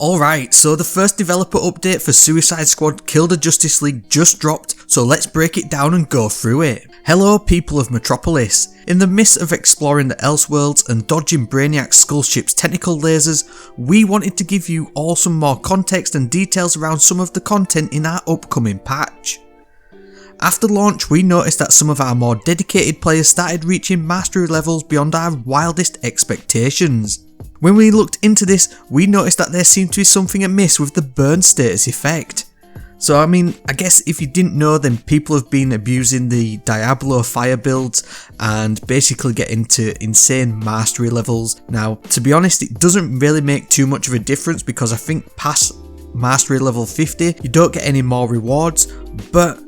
Alright, so the first developer update for Suicide Squad Kill the Justice League just dropped, so let's break it down and go through it. Hello people of Metropolis. In the midst of exploring the Elseworlds and dodging Brainiac's skull ship's technical lasers, we wanted to give you all some more context and details around some of the content in our upcoming patch. After launch, we noticed that some of our more dedicated players started reaching mastery levels beyond our wildest expectations. When we looked into this, we noticed that there seemed to be something amiss with the burn status effect. So I guess if you didn't know, then people have been abusing the Diablo fire builds and basically getting to insane mastery levels. Now, to be honest, it doesn't really make too much of a difference because I think past mastery level 50, you don't get any more rewards, but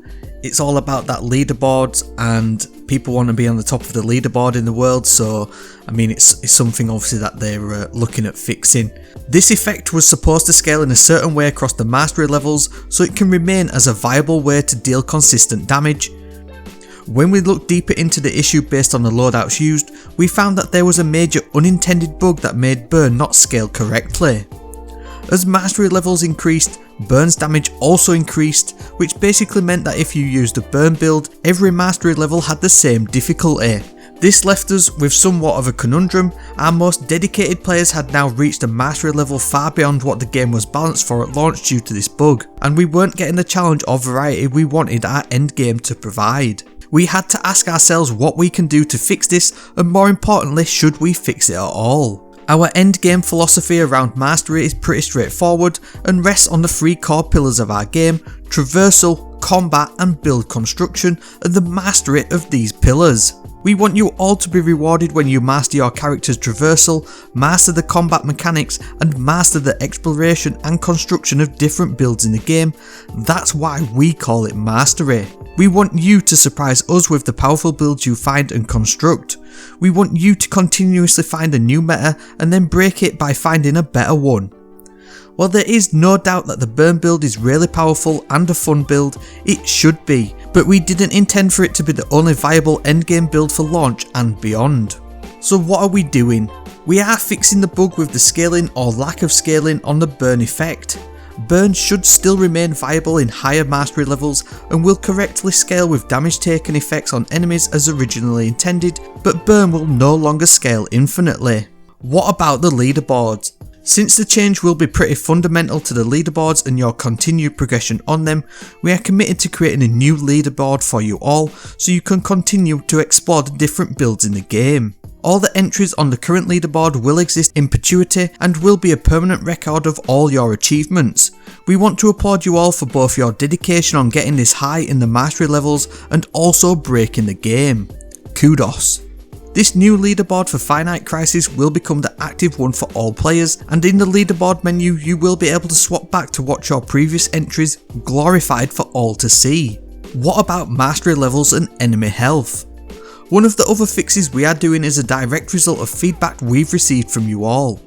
it's all about that leaderboard and people want to be on the top of the leaderboard in the world, so it's something obviously that they're looking at fixing. This effect was supposed to scale in a certain way across the mastery levels so it can remain as a viable way to deal consistent damage. When we looked deeper into the issue based on the loadouts used, we found that there was a major unintended bug that made burn not scale correctly. As mastery levels increased, Burn's damage also increased, which basically meant that if you used a burn build, every mastery level had the same difficulty. This left us with somewhat of a conundrum. Our most dedicated players had now reached a mastery level far beyond what the game was balanced for at launch due to this bug, and we weren't getting the challenge or variety we wanted our endgame to provide. We had to ask ourselves what we can do to fix this, and more importantly, should we fix it at all? Our endgame philosophy around mastery is pretty straightforward and rests on the three core pillars of our game: traversal, combat and build construction, and the mastery of these pillars. We want you all to be rewarded when you master your character's traversal, master the combat mechanics and master the exploration and construction of different builds in the game. That's why we call it mastery. We want you to surprise us with the powerful builds you find and construct. We want you to continuously find a new meta and then break it by finding a better one. While there is no doubt that the burn build is really powerful and a fun build, it should be, but we didn't intend for it to be the only viable endgame build for launch and beyond. So what are we doing? We are fixing the bug with the scaling or lack of scaling on the burn effect. Burn should still remain viable in higher mastery levels and will correctly scale with damage taken effects on enemies as originally intended, but burn will no longer scale infinitely. What about the leaderboards? Since the change will be pretty fundamental to the leaderboards and your continued progression on them, we are committed to creating a new leaderboard for you all so you can continue to explore the different builds in the game. All the entries on the current leaderboard will exist in perpetuity and will be a permanent record of all your achievements. We want to applaud you all for both your dedication on getting this high in the mastery levels and also breaking the game. Kudos. This new leaderboard for Finite Crisis will become the active one for all players, and in the leaderboard menu you will be able to swap back to watch your previous entries glorified for all to see. What about mastery levels and enemy health? One of the other fixes we are doing is a direct result of feedback we've received from you all.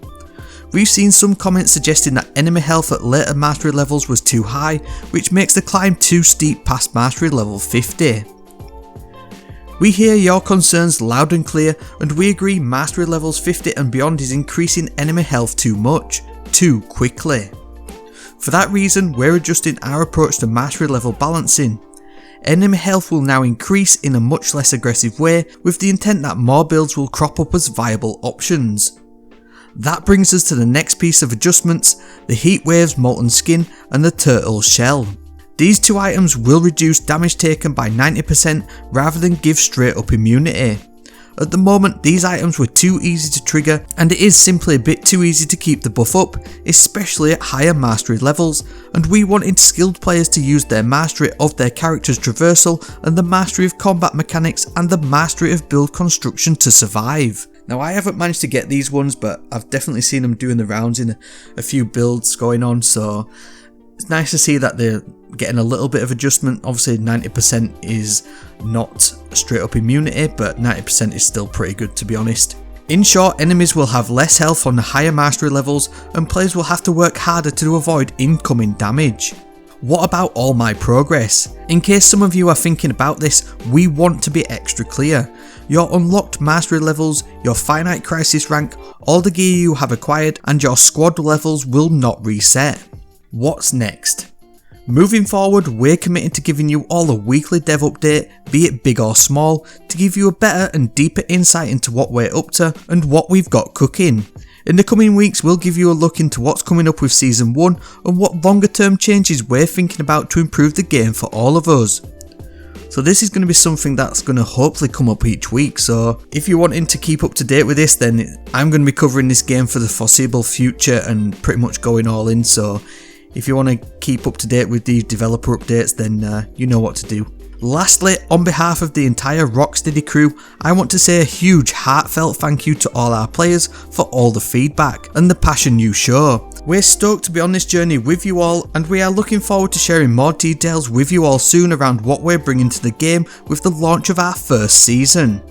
We've seen some comments suggesting that enemy health at later mastery levels was too high, which makes the climb too steep past mastery level 50. We hear your concerns loud and clear, and we agree mastery levels 50 and beyond is increasing enemy health too much, too quickly. For that reason, we're adjusting our approach to mastery level balancing. Enemy health will now increase in a much less aggressive way, with the intent that more builds will crop up as viable options. That brings us to the next piece of adjustments: the Heatwave's Molten Skin and the Turtle's Shell. These two items will reduce damage taken by 90% rather than give straight up immunity. At the moment, these items were too easy to trigger, and it is simply a bit too easy to keep the buff up, especially at higher mastery levels, and we wanted skilled players to use their mastery of their character's traversal and the mastery of combat mechanics and the mastery of build construction to survive. Now, I haven't managed to get these ones, but I've definitely seen them doing the rounds in a few builds going on, so it's nice to see that they're getting a little bit of adjustment. Obviously 90% is not straight up immunity, but 90% is still pretty good, to be honest. In short, enemies will have less health on the higher mastery levels and players will have to work harder to avoid incoming damage. What about all my progress? In case some of you are thinking about this, we want to be extra clear. Your unlocked mastery levels, your finite crisis rank, all the gear you have acquired, and your squad levels will not reset. What's next? Moving forward, we're committed to giving you all a weekly dev update, be it big or small, to give you a better and deeper insight into what we're up to and what we've got cooking. In the coming weeks, we'll give you a look into what's coming up with Season 1 and what longer term changes we're thinking about to improve the game for all of us. So this is going to be something that's going to hopefully come up each week, so if you're wanting to keep up to date with this, then I'm going to be covering this game for the foreseeable future and pretty much going all in, so if you want to keep up to date with these developer updates, then you know what to do. Lastly, on behalf of the entire Rocksteady crew, I want to say a huge heartfelt thank you to all our players for all the feedback and the passion you show. We're stoked to be on this journey with you all, and we are looking forward to sharing more details with you all soon around what we're bringing to the game with the launch of our first season.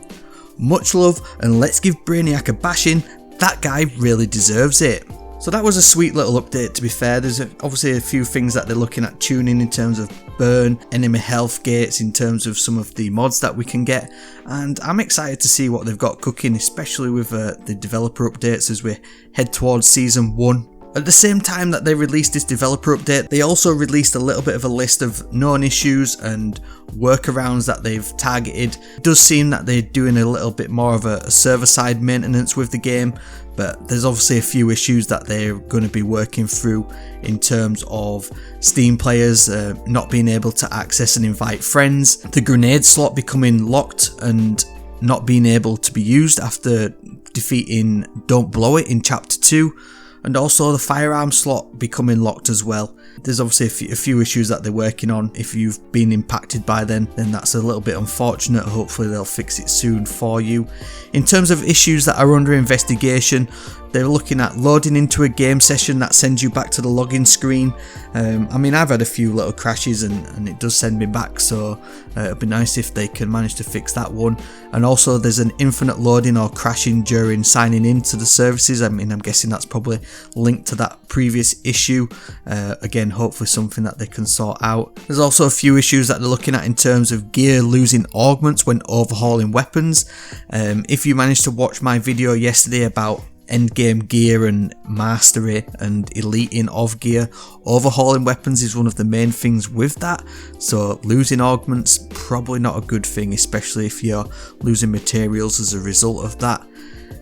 Much love, and let's give Brainiac a bashing. That guy really deserves it. So that was a sweet little update, to be fair. There's obviously a few things that they're looking at tuning in terms of burn, enemy health gates, in terms of some of the mods that we can get, and I'm excited to see what they've got cooking, especially with the developer updates as we head towards Season 1. At the same time that they released this developer update, they also released a little bit of a list of known issues and workarounds that they've targeted. It does seem that they're doing a little bit more of a server-side maintenance with the game, but there's obviously a few issues that they're going to be working through in terms of Steam players not being able to access and invite friends, the grenade slot becoming locked and not being able to be used after defeating Don't Blow It in Chapter 2, and also the firearm slot becoming locked as well. There's obviously a few issues that they're working on. If you've been impacted by them, then that's a little bit unfortunate. Hopefully they'll fix it soon for you. In terms of issues that are under investigation, they're looking at loading into a game session that sends you back to the login screen. I mean, I've had a few little crashes and it does send me back, so it'd be nice if they can manage to fix that one. And also there's an infinite loading or crashing during signing into the services. I mean, I'm guessing that's probably linked to that previous issue. Again, hopefully something that they can sort out. There's also a few issues that they're looking at in terms of gear losing augments when overhauling weapons. If you managed to watch my video yesterday about endgame gear and mastery and eliting of gear, overhauling weapons is one of the main things with that, so losing augments probably not a good thing, especially if you're losing materials as a result of that.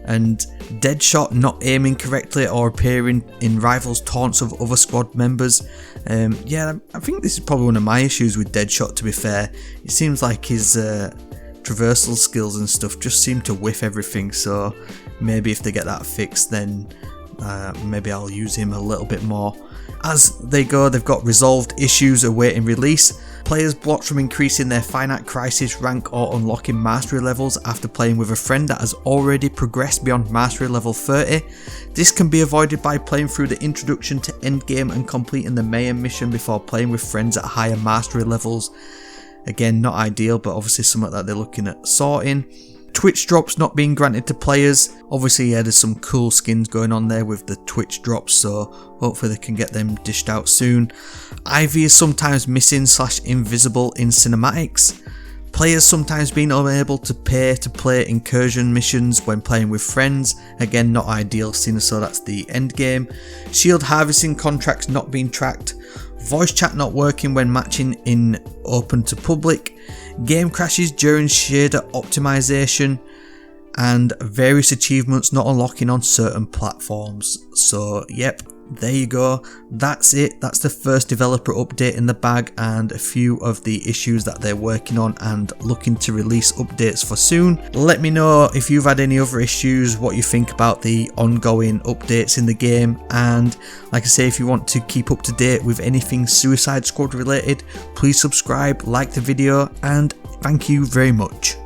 And Deadshot not aiming correctly or appearing in rivals' taunts of other squad members. Yeah, I think this is probably one of my issues with Deadshot, to be fair. It seems like his traversal skills and stuff just seem to whiff everything, so maybe if they get that fixed, then maybe I'll use him a little bit more. As they go, they've got resolved issues awaiting release. Players blocked from increasing their finite crisis rank or unlocking mastery levels after playing with a friend that has already progressed beyond mastery level 30. This can be avoided by playing through the introduction to endgame and completing the Mayhem mission before playing with friends at higher mastery levels. Again, not ideal, but obviously something that they're looking at sorting. Twitch drops not being granted to players. Obviously, yeah, there's some cool skins going on there with the Twitch drops, so hopefully they can get them dished out soon. Ivy is sometimes missing / invisible in cinematics. Players sometimes being unable to pay to play incursion missions when playing with friends. Again, not ideal, seeing as so that's the end game. Shield harvesting contracts not being tracked. Voice chat not working when matching in open to public. Game crashes during shader optimization, and various achievements not unlocking on certain platforms. So yep, there you go, that's it. That's the first developer update in the bag and a few of the issues that they're working on and looking to release updates for soon. Let me know if you've had any other issues, what you think about the ongoing updates in the game, and like I say, if you want to keep up to date with anything Suicide Squad related, please subscribe, like the video, and thank you very much.